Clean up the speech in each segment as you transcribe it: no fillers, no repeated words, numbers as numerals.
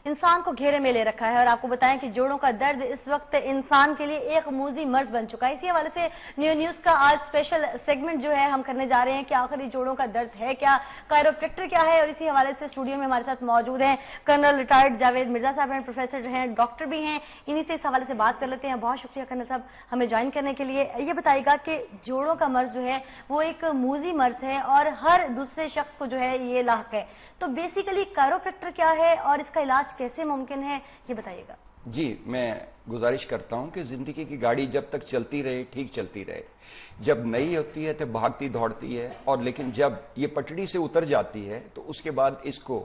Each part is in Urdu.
انسان کو گھیرے میں لے رکھا ہے، اور آپ کو بتائیں کہ جوڑوں کا درد اس وقت انسان کے لیے ایک موذی مرض بن چکا ہے۔ اسی حوالے سے نیوز کا آج اسپیشل سیگمنٹ جو ہے ہم کرنے جا رہے ہیں کہ آخر یہ جوڑوں کا درد ہے کیا، کائروپریکٹر کیا ہے، اور اسی حوالے سے اسٹوڈیو میں ہمارے ساتھ موجود ہیں کرنل ریٹائرڈ جاوید مرزا صاحب ہیں، پروفیسر ہیں، ڈاکٹر بھی ہیں، انہی سے اس حوالے سے بات کر لیتے ہیں۔ بہت شکریہ کرنل صاحب ہمیں جوائن کرنے کے لیے۔ یہ بتائیے گا کہ جوڑوں کا مرض جو ہے وہ ایک موذی مرض ہے اور ہر دوسرے شخص کو جو ہے یہ لاحق ہے، تو بیسیکلی کائروپریکٹر کیا ہے اور اس کا علاج کیسے ممکن ہے، یہ بتائیے گا۔ جی، میں گزارش کرتا ہوں کہ زندگی کی گاڑی جب تک چلتی رہے ٹھیک چلتی رہے، جب نئی ہوتی ہے تو بھاگتی دوڑتی ہے، اور لیکن جب یہ پٹڑی سے اتر جاتی ہے تو اس کے بعد اس کو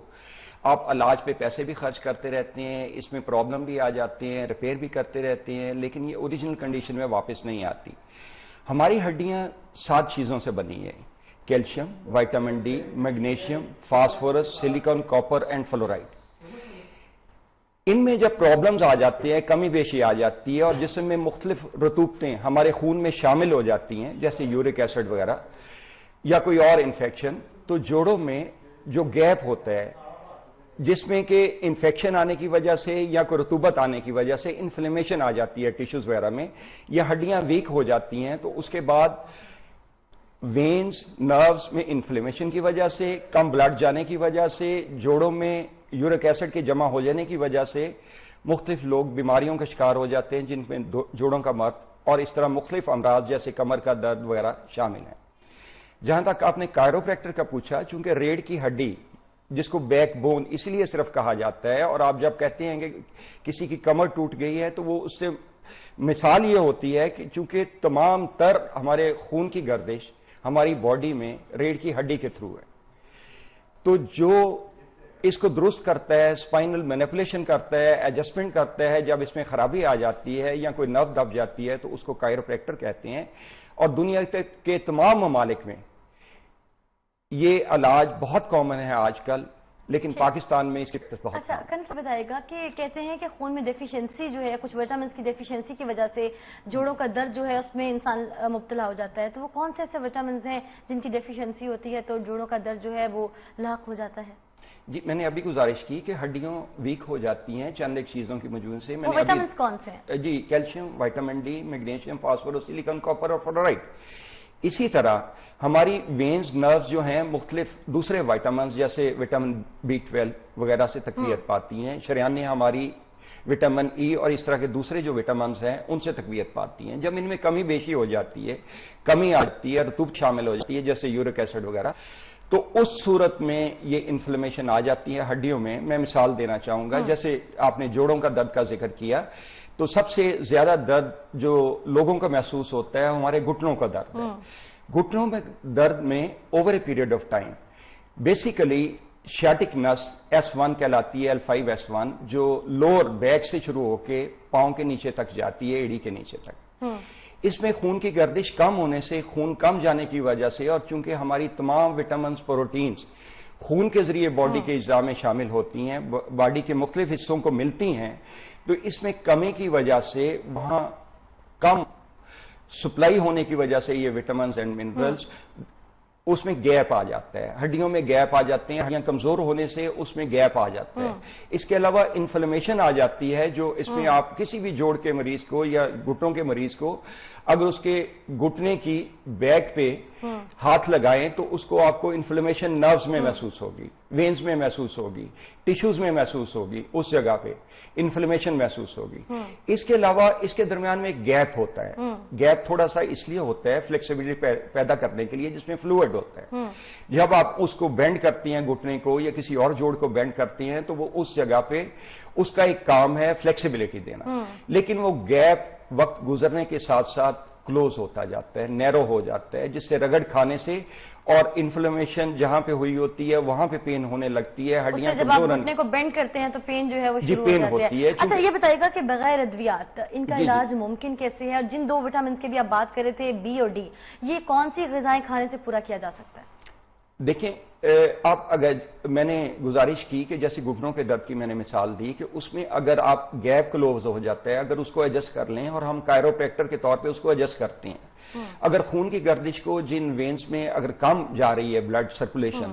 آپ علاج پہ پیسے بھی خرچ کرتے رہتے ہیں، اس میں پرابلم بھی آ جاتے ہیں، ریپیئر بھی کرتے رہتے ہیں، لیکن یہ اوریجنل کنڈیشن میں واپس نہیں آتی۔ ہماری ہڈیاں 7 چیزوں سے بنی ہیں: calcium, vitamin D, magnesium, phosphorus, silicon, copper and fluoride. ان میں جب پرابلمز آ جاتی ہیں، کمی بیشی آ جاتی ہے، اور جسم میں مختلف رطوبتیں ہمارے خون میں شامل ہو جاتی ہیں جیسے یورک ایسڈ وغیرہ یا کوئی اور انفیکشن، تو جوڑوں میں جو گیپ ہوتا ہے جس میں کہ انفیکشن آنے کی وجہ سے یا کوئی رطوبت آنے کی وجہ سے انفلیمیشن آ جاتی ہے ٹیشوز وغیرہ میں، یا ہڈیاں ویک ہو جاتی ہیں، تو اس کے بعد وینز، نروز میں انفلیمیشن کی وجہ سے، کم بلڈ جانے کی وجہ سے، جوڑوں میں یورک ایسڈ کے جمع ہو جانے کی وجہ سے مختلف لوگ بیماریوں کا شکار ہو جاتے ہیں، جن میں جوڑوں کا مرض اور اس طرح مختلف امراض جیسے کمر کا درد وغیرہ شامل ہیں۔ جہاں تک آپ نے کائروپریکٹر کا پوچھا، چونکہ ریڑھ کی ہڈی جس کو بیک بون اس لیے صرف کہا جاتا ہے، اور آپ جب کہتے ہیں کہ کسی کی کمر ٹوٹ گئی ہے تو وہ اس سے مثال یہ ہوتی ہے کہ چونکہ تمام تر ہمارے خون کی گردش ہماری باڈی میں ریڑھ کی ہڈی کے تھرو ہے، تو جو اس کو درست کرتا ہے، اسپائنل مینیپولیشن کرتا ہے، ایڈجسٹمنٹ کرتا ہے، جب اس میں خرابی آ جاتی ہے یا کوئی نرو دب جاتی ہے تو اس کو کائروپریکٹر کہتے ہیں، اور دنیا کے تمام ممالک میں یہ علاج بہت کامن ہے آج کل، لیکن پاکستان میں اس کے بہت اچھا کنف بتائے گا کہ کہتے ہیں کہ خون میں ڈیفیشنسی جو ہے، کچھ وٹامنس کی ڈیفیشنسی کی وجہ سے جوڑوں کا درد جو ہے اس میں انسان مبتلا ہو جاتا ہے، تو وہ کون سے ایسے وٹامنس ہیں جن کی ڈیفیشنسی ہوتی ہے تو جوڑوں کا درد جو ہے وہ لاحق ہو جاتا ہے؟ جی، میں نے ابھی گزارش کی کہ ہڈیوں ویک ہو جاتی ہیں چند ایک چیزوں کی مجموعے سے۔ وہ وٹامنس کون سے ہیں؟ جی، calcium, vitamin D, magnesium, phosphorus, silicon, copper اور فلورائڈ۔ اسی طرح ہماری وینز، نروز جو ہیں مختلف دوسرے وائٹامنز جیسے وٹامن B12 وغیرہ سے تقویت پاتی ہیں، شریانیں ہماری وٹامن ای اور اس طرح کے دوسرے جو وٹامنز ہیں ان سے تقویت پاتی ہیں۔ جب ان میں کمی بیشی ہو جاتی ہے، کمی آ جاتی ہے، رطوبت شامل ہو جاتی ہے جیسے یورک ایسڈ وغیرہ، تو اس صورت میں یہ انفلیمیشن آ جاتی ہے ہڈیوں میں۔ میں مثال دینا چاہوں گا، جیسے آپ نے جوڑوں کا درد کا ذکر کیا، تو سب سے زیادہ درد جو لوگوں کو محسوس ہوتا ہے ہمارے گھٹنوں کا درد ہے۔ گھٹنوں میں درد میں over a period of time basically sciatic نس S1 کہلاتی ہے، L5 S1 جو لوور بیک سے شروع ہو کے پاؤں کے نیچے تک جاتی ہے، ایڑی کے نیچے تک۔ اس میں خون کی گردش کم ہونے سے، خون کم جانے کی وجہ سے، اور چونکہ ہماری تمام وٹامنز، پروٹینز خون کے ذریعے باڈی کے اجزاء میں شامل ہوتی ہیں، باڈی کے مختلف حصوں کو ملتی ہیں، تو اس میں کمی کی وجہ سے وہاں کم سپلائی ہونے کی وجہ سے یہ وٹامنز اینڈ منرلز اس میں گیپ آ جاتا ہے، ہڈیوں میں گیپ آ جاتے ہیں، ہڈیاں کمزور ہونے سے اس میں گیپ آ جاتا ہے۔ اس کے علاوہ انفلیمیشن آ جاتی ہے، جو اس میں آپ کسی بھی جوڑ کے مریض کو یا گھٹنوں کے مریض کو اگر اس کے گھٹنے کی بیک پہ ہاتھ لگائیں تو اس کو آپ کو انفلیمیشن نروز میں محسوس ہوگی، وینز میں محسوس ہوگی، ٹیشوز میں محسوس ہوگی، اس جگہ پہ انفلیمیشن محسوس ہوگی۔ اس کے علاوہ اس کے درمیان میں ایک گیپ ہوتا ہے، گیپ تھوڑا سا اس لیے ہوتا ہے فلیکسیبلٹی پیدا کرنے کے لیے، جس میں فلوئڈ ہوتا ہے۔ جب آپ اس کو بینڈ کرتی ہیں گھٹنے کو یا کسی اور جوڑ کو بینڈ کرتی ہیں تو وہ اس جگہ پہ اس کا ایک کام ہے فلیکسیبلٹی دینا، لیکن وہ گیپ وقت گزرنے کے ساتھ ساتھ کلوز ہوتا جاتا ہے، نیرو ہو جاتا ہے، جس سے رگڑ کھانے سے اور انفلیمیشن جہاں پہ ہوئی ہوتی ہے وہاں پہ پین ہونے لگتی ہے، ہڈیاں جب آپ گھٹنے کو بینڈ کرتے ہیں تو پین جو ہے وہ شروع ہو جاتی ہے۔ اچھا یہ بتائیے گا کہ بغیر ادویات ان کا علاج ممکن کیسے ہے، اور جن 2 وٹامنس کی بھی آپ بات کر رہے تھے B اور D، یہ کون سی غذائیں کھانے سے پورا کیا جا سکتا ہے؟ دیکھیں، آپ اگر میں نے گزارش کی کہ جیسے گھٹنوں کے درد کی میں نے مثال دی کہ اس میں اگر آپ گیپ کلوز ہو جاتا ہے، اگر اس کو ایڈجسٹ کر لیں، اور ہم کائروپریکٹر کے طور پہ اس کو ایڈجسٹ کرتے ہیں، اگر خون کی گردش کو جن وینز میں اگر کم جا رہی ہے بلڈ سرکولیشن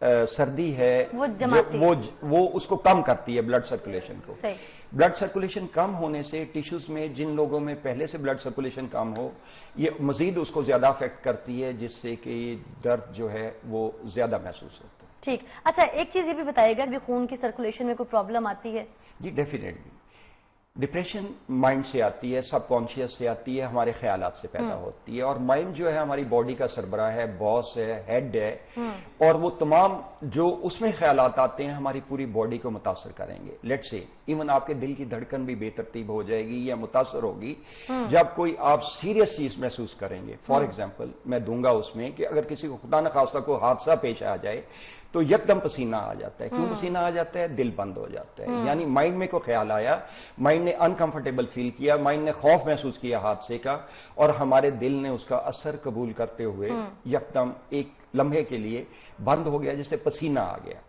سردی ہے وہ اس کو کم کرتی ہے بلڈ سرکولیشن کو. بلڈ سرکولیشن کم ہونے سے ٹیشوز میں جن لوگوں میں پہلے سے بلڈ سرکولیشن کم ہو یہ مزید اس کو زیادہ افیکٹ کرتی ہے جس سے کہ درد جو ہے وہ زیادہ محسوس ہوتا ہے. ٹھیک. اچھا ایک چیز یہ بھی بتائیے گا کہ خون کی سرکولیشن میں کوئی پرابلم آتی ہے؟ جی ڈیفینیٹلی. ڈپریشن مائنڈ سے آتی ہے, سب کانشیس سے آتی ہے, ہمارے خیالات سے پیدا ہوتی ہے. اور مائنڈ جو ہے ہماری باڈی کا سربراہ ہے, باس ہے, ہیڈ ہے, اور وہ تمام جو اس میں خیالات آتے ہیں ہماری پوری باڈی کو متاثر کریں گے. لیٹ سے ایون آپ کے دل کی دھڑکن بھی بے ترتیب ہو جائے گی یا متاثر ہوگی جب کوئی آپ سیریس چیز محسوس کریں گے. فار ایگزامپل میں دوں گا اس میں کہ اگر کسی کو خدا نخواستہ کو حادثہ پیش آ جائے تو یکدم پسینہ آ جاتا ہے. کیوں پسینہ آ جاتا ہے؟ دل بند ہو جاتا ہے. یعنی مائنڈ میں کوئی خیال آیا, مائنڈ نے انکمفرٹیبل فیل کیا, مائنڈ نے خوف محسوس کیا حادثے کا, اور ہمارے دل نے اس کا اثر قبول کرتے ہوئے یکدم ایک لمحے کے لیے بند ہو گیا, جس سے پسینہ آ گیا.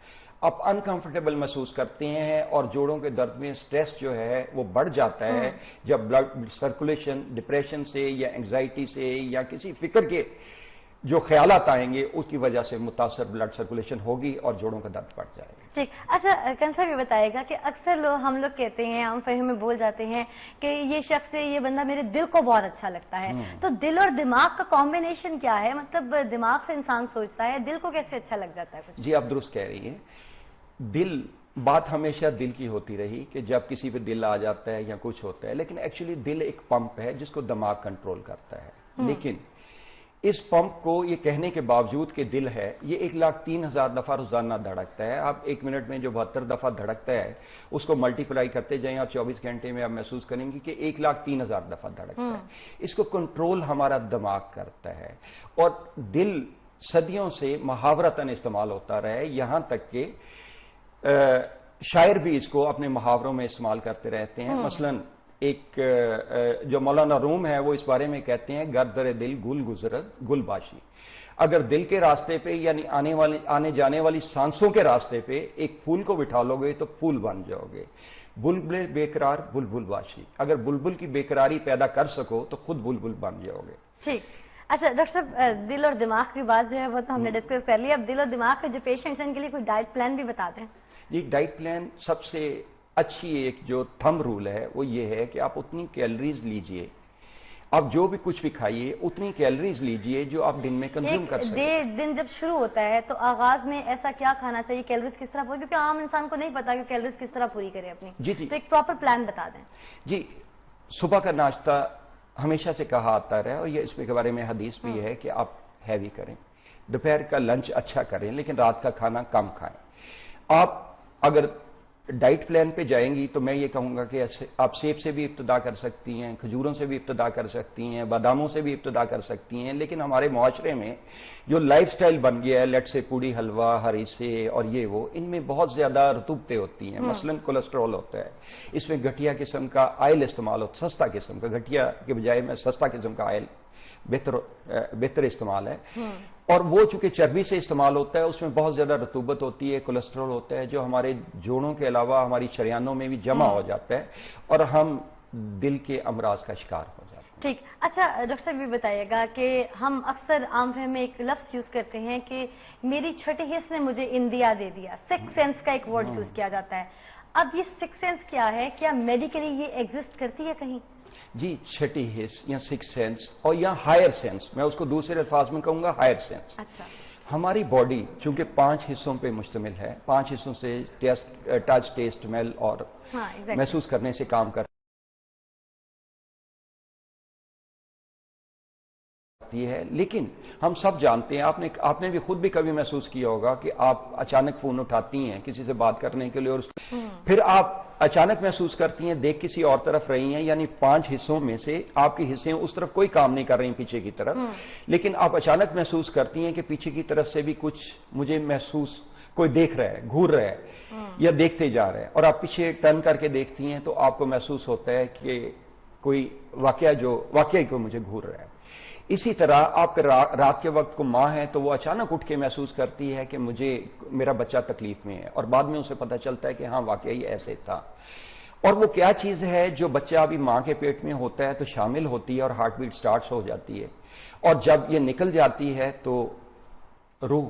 آپ انکمفرٹیبل محسوس کرتے ہیں اور جوڑوں کے درد میں سٹریس جو ہے وہ بڑھ جاتا ہے جب بلڈ سرکولیشن ڈپریشن سے یا انگزائٹی سے یا کسی فکر کے جو خیالات آئیں گے اس کی وجہ سے متاثر بلڈ سرکولیشن ہوگی اور جوڑوں کا درد بڑھ جائے گا. ٹھیک. اچھا کنسر یہ بتائے گا کہ اکثر ہم لوگ کہتے ہیں, عام فہم میں بول جاتے ہیں کہ یہ شخص یہ بندہ میرے دل کو بہت اچھا لگتا ہے. تو دل اور دماغ کا کمبینیشن کیا ہے؟ مطلب دماغ سے انسان سوچتا ہے, دل کو کیسے اچھا لگ جاتا ہے کچھ؟ جی آپ درست کہہ رہی ہیں. دل بات ہمیشہ دل کی ہوتی رہی کہ جب کسی پہ دل آ جاتا ہے یا کچھ ہوتا ہے, لیکن ایکچولی دل ایک پمپ ہے جس کو دماغ کنٹرول کرتا ہے. لیکن اس پمپ کو یہ کہنے کے باوجود کہ دل ہے, یہ 1,03,000 دفعہ روزانہ دھڑکتا ہے. آپ ایک منٹ میں جو 72 دفعہ دھڑکتا ہے اس کو ملٹیپلائی کرتے جائیں اور 24 گھنٹے میں آپ محسوس کریں گے کہ 1,03,000 دفعہ دھڑکتا ہے. اس کو کنٹرول ہمارا دماغ کرتا ہے. اور دل صدیوں سے محاورتاً استعمال ہوتا رہا ہے, یہاں تک کہ شاعر بھی اس کو اپنے محاوروں میں استعمال کرتے رہتے ہیں. مثلاً ایک جو مولانا روم ہے وہ اس بارے میں کہتے ہیں گردر دل گل گزرد گل باشی. اگر دل کے راستے پہ یعنی آنے جانے والی سانسوں کے راستے پہ ایک پھول کو بٹھا لو گے تو پھول بن جاؤ گے. بلبل بےقرار بلبل باشی, اگر بلبل کی بےقراری پیدا کر سکو تو خود بلبل بن جاؤ گے. ٹھیک. اچھا ڈاکٹر صاحب دل اور دماغ کی بات جو ہے وہ تو ہم نے ڈسکس کر لی. اب دل اور دماغ کے جو پیشنٹس ہیں ان کے لیے کوئی ڈائٹ پلان بھی بتا دیں. جی ڈائٹ پلان سب سے اچھی ایک جو تھم رول ہے وہ یہ ہے کہ آپ اتنی کیلریز لیجئے, آپ جو بھی کچھ بھی کھائیے اتنی کیلریز لیجئے جو آپ دن میں کنزیوم کر سکیں. دن جب شروع ہوتا ہے تو آغاز میں ایسا کیا کھانا چاہیے, کیلریز کس طرح پوری, کیونکہ عام انسان کو نہیں پتا کہ کیلریز کس طرح پوری کرے اپنی. جی تو ایک پراپر پلان بتا دیں. جی صبح کا ناشتہ ہمیشہ سے کہا آتا رہا, اور یہ اس کے بارے میں حدیث بھی ہے کہ آپ ہیوی کریں, دوپہر کا لنچ اچھا کریں لیکن رات کا کھانا کم کھائیں. آپ اگر ڈائٹ پلان پہ جائیں گی تو میں یہ کہوں گا کہ آپ سیب سے بھی ابتدا کر سکتی ہیں, کھجوروں سے بھی ابتدا کر سکتی ہیں, باداموں سے بھی ابتدا کر سکتی ہیں. لیکن ہمارے معاشرے میں جو لائف سٹائل بن گیا ہے, لیٹ سے پوڑی حلوہ, ہریسے اور یہ وہ, ان میں بہت زیادہ رطوبتیں ہوتی ہیں. مثلاً کولیسٹرول ہوتا ہے, اس میں گھٹیا قسم کا آئل استعمال ہوتا ہے, سستا قسم کا, گھٹیا کے بجائے میں سستا قسم کا آئل بہتر استعمال ہے. اور وہ چونکہ چربی سے استعمال ہوتا ہے اس میں بہت زیادہ رطوبت ہوتی ہے, کولیسٹرول ہوتا ہے جو ہمارے جوڑوں کے علاوہ ہماری شریانوں میں بھی جمع ہو جاتا ہے اور ہم دل کے امراض کا شکار ہو جاتے ہیں. ٹھیک. اچھا ڈاکٹر صاحب بھی بتائیے گا کہ ہم اکثر عام فہم میں ایک لفظ یوز کرتے ہیں کہ میری چھٹی حص نے مجھے اندیا دے دیا, سکس سینس کا ایک ورڈ یوز کیا جاتا ہے. اب یہ سکس سینس کیا ہے, کیا میڈیکلی یہ ایگزسٹ کرتی ہے کہیں؟ جی چھٹی حص یا سکس سینس اور یا ہائر سینس, میں اس کو دوسرے الفاظ میں کہوں گا ہائر سینس. اچھا. ہماری باڈی چونکہ 5 حصوں پہ مشتمل ہے, 5 حصوں سے ٹچ, ٹیسٹ, اسمیل اور محسوس کرنے سے کام کرتی ہے. لیکن ہم سب جانتے ہیں, آپ نے بھی خود بھی کبھی محسوس کیا ہوگا کہ آپ اچانک فون اٹھاتی ہیں کسی سے بات کرنے کے لیے اور پھر آپ اچانک محسوس کرتی ہیں دیکھ کسی اور طرف رہی ہیں, یعنی 5 حصوں میں سے آپ کے حصے اس طرف کوئی کام نہیں کر رہی پیچھے کی طرف, لیکن آپ اچانک محسوس کرتی ہیں کہ پیچھے کی طرف سے بھی کچھ مجھے محسوس کوئی دیکھ رہا ہے, گھور رہا ہے یا دیکھتے جا رہا ہے, اور آپ پیچھے ٹرن کر کے دیکھتی ہیں تو آپ کو محسوس ہوتا ہے کہ کوئی واقعہ کو مجھے گھور رہا ہے. اسی طرح آپ کے رات کے وقت کو ماں ہے تو وہ اچانک اٹھ کے محسوس کرتی ہے کہ میرا بچہ تکلیف میں ہے, اور بعد میں اسے پتہ چلتا ہے کہ ہاں واقعی ایسے تھا. اور وہ کیا چیز ہے جو بچہ ابھی ماں کے پیٹ میں ہوتا ہے تو شامل ہوتی ہے اور ہارٹ بیٹ سٹارٹ ہو جاتی ہے, اور جب یہ نکل جاتی ہے تو روح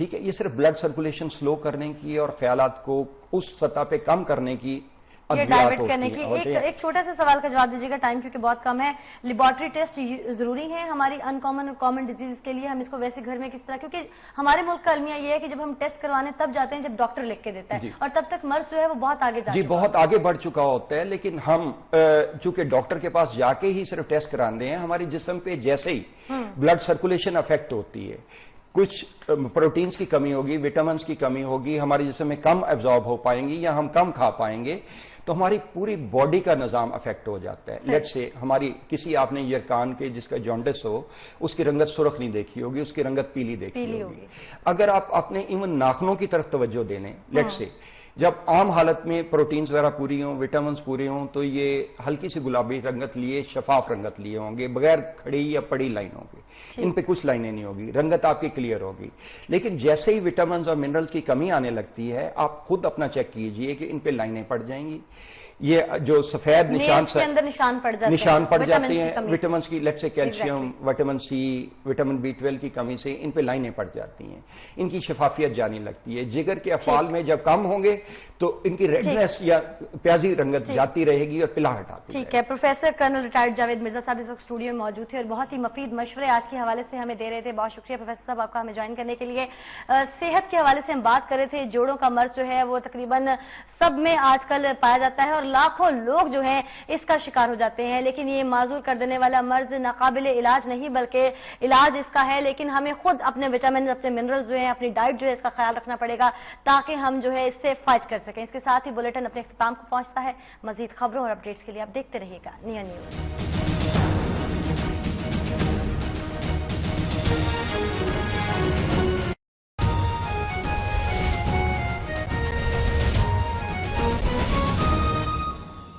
ٹھیک ہے، یہ صرف بلڈ سرکولیشن سلو کرنے کی اور خیالات کو اس سطح پہ کم کرنے کی یہ ڈائیورٹ کرنے کی ایک چھوٹا سا سوال کا جواب دیجیے گا، ٹائم کیونکہ بہت کم ہے. لیبارٹری ٹیسٹ ضروری ہے ہماری ان کامن اور کامن ڈیزیز کے لیے؟ ہم اس کو ویسے گھر میں کس طرح، کیونکہ ہمارے ملک کا المیہ یہ ہے کہ جب ہم ٹیسٹ کروانے تب جاتے ہیں جب ڈاکٹر لکھ کے دیتا ہے، اور تب تک مرض جو ہے وہ بہت آگے جاتا ہے. جی بہت آگے بڑھ چکا ہوتا ہے، لیکن ہم چونکہ ڈاکٹر کے پاس جا کے ہی صرف ٹیسٹ کراتے ہیں، ہمارے جسم پہ جیسے ہی بلڈ سرکولیشن افیکٹ ہوتی ہے، کچھ پروٹینز کی کمی ہوگی، وٹامنز کی کمی ہوگی، ہمارے جسم میں کم ایبزارب ہو پائیں گی یا ہم کم کھا پائیں گے، تو ہماری پوری باڈی کا نظام افیکٹ ہو جاتا ہے. لیٹ سے ہماری کسی آپ نے یرکان کے جس کا جانڈس ہو، اس کی رنگت سرخ نہیں دیکھی ہوگی، اس کی رنگت پیلی دیکھی ہوگی. اگر آپ اپنے ایون ناخنوں کی طرف توجہ دینے، لیٹ سے جب عام حالت میں پروٹینز وغیرہ پوری ہوں، وٹامنز پورے ہوں، تو یہ ہلکی سی گلابی رنگت لیے، شفاف رنگت لیے ہوں گے، بغیر کھڑی یا پڑی لائنوں کے. ان پہ کچھ لائنیں نہیں ہوگی، رنگت آپ کی کلیئر ہوگی. لیکن جیسے ہی وٹامنز اور منرلز کی کمی آنے لگتی ہے، آپ خود اپنا چیک کیجئے کہ ان پہ لائنیں پڑ جائیں گی. یہ جو سفید نشان پڑ جاتے ہیں وٹامنز کی، لیٹ سے calcium, vitamin C, vitamin B12 کی کمی سے ان پہ لائنیں پڑ جاتی ہیں، ان کی شفافیت جانے لگتی ہے. جگر کے افعال میں جب کم ہوں گے تو ان کی ریڈنس یا پیازی رنگت جاتی رہے گی اور پلاہٹ آتی. ٹھیک ہے. Professor colonel retired Javed Mirza صاحب اس وقت اسٹوڈیو میں موجود تھے اور بہت ہی مفید مشورے آج کے حوالے سے ہمیں دے رہے تھے. بہت شکریہ پروفیسر صاحب آپ کا ہمیں جوائن کرنے کے لیے. صحت کے حوالے سے ہم بات کر رہے تھے. جوڑوں کا مرض جو ہے وہ تقریباً سب میں آج کل پایا جاتا ہے اور لاکھوں لوگ جو ہیں اس کا شکار ہو جاتے ہیں، لیکن یہ معذور کر دینے والا مرض ناقابل علاج نہیں بلکہ علاج اس کا ہے. لیکن ہمیں خود اپنے وٹامن، اپنے منرل جو ہیں، اپنی ڈائٹ جو ہے اس کا خیال رکھنا پڑے گا تاکہ ہم جو ہے اس سے فائٹ کر سکیں. اس کے ساتھ ہی بلیٹن اپنے اختتام کو پہنچتا ہے. مزید خبروں اور اپڈیٹس کے لیے آپ دیکھتے رہیے گا نیا نیوز.